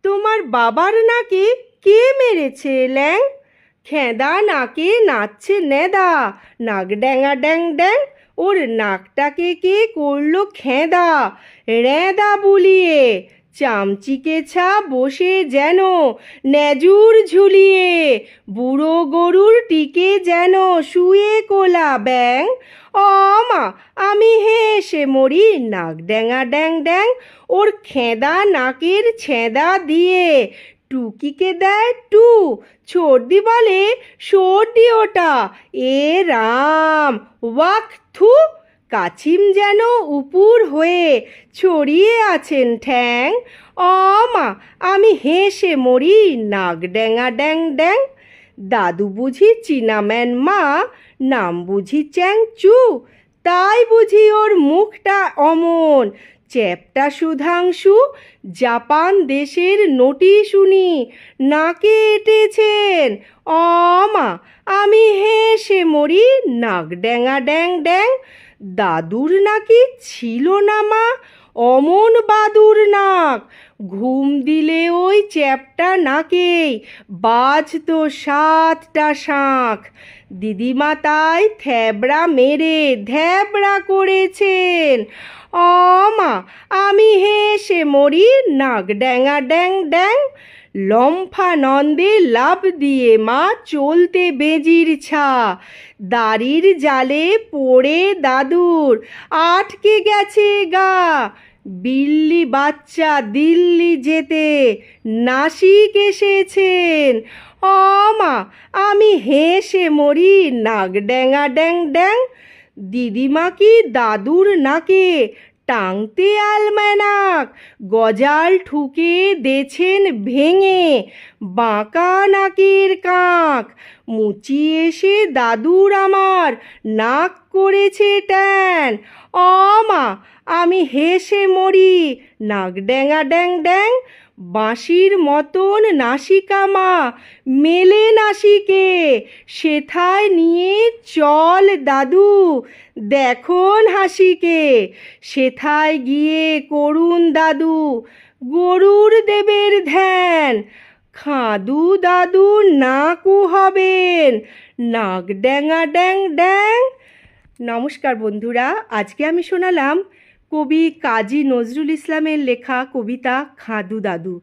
তোমার বাবার নাকে কে মেরেছে ল্যাং? খেঁদা নাকে নাচছে নেদা, নাক ড্যাঙা ড্যাং ড্যাং। ওর নাকটাকে কে করলো খেঁদা, রেঁদা বুলিয়ে। চামচিকে ছা বসে যেন নেজুর ঝুলিয়ে, বুড়ো গরুর টিকে যেন শুয়ে কোলা ব্যাং। মা, আমি হেসে মরি, নাক ড্যাঙা ড্যাং ড্যাং। ওর খেঁদা নাকের ছেঁদা দিয়ে টুকিকে দেয় টু, সর্দি বলে সর্দি ওটা। এ রাম, ওয়াক থু। কাছিম যেন উপুর হয়ে ছড়িয়ে আছেন ঠ্যাং। মা, আমি হেসে মরি, নাক ড্যাঙা ড্যাং ড্যাং। দাদু বুঝি চীনাম্যান, মা নাম বুঝি চ্যাংচু। তাই বুঝি ওর মুখটা অমন চ্যাপ্টা সুধাংশু। জাপান দেশের নোটিশ উনি নাকে এঁটেছেন। মা, আমি হেসে মরি, নাক ড্যাঙা ড্যাং ড্যাং। দাদুর নাকি ছিল না মা অমন বাদুর নাক। ঘুম দিলে ওই চ্যাপ্টা নাকেই বাজতো 7টা শাঁখ। দিদিমা তাই থ্যাবড়া মেরে ধ্যাবড়া করেছেন। মা, আমি হেসে মরি, নাক ড্যাঙা ড্যাং ড্যাং। লম্ফা নন্দে লাফ দিয়ে মা চলতে বেজির ছা। দাড়ির জালে পড়ে দাদুর আটকে গেছে গা। বিল্লি বাচ্চা দিল্লি যেতে নাসিক এসেছেন। মা, আমি হেসে মরি, নাক ড্যাঙা ড্যাং ড্যাং। দিদিমা কি দাদুর নাকে টাংতে আলম্যানাক, গজাল ঠুকে দেছেন ভেঙে বাঁকা নাকের কাঁক। মুচি এসে দাদুর আমার নাক করেছে ট্যান। মা, আমি হেসে মরি, নাক ড্যাঙা ড্যাং ড্যাং। বাঁশির মতন নাসিকা মা মেলে নাসিকে, সেথায় নিয়ে চল দাদু দেখুন হাসিকে। সেথায় গিয়ে করুন দাদু গরুর দেবের ধ্যান। খাদু দাদু নাকু হবেন, নাক ড্যাঙা ড্যাং ড্যাং। নমস্কার বন্ধুরা, আজকে আমি শোনালাম কবি কাজী নজরুল ইসলামের লেখা কবিতা খাদু দাদু।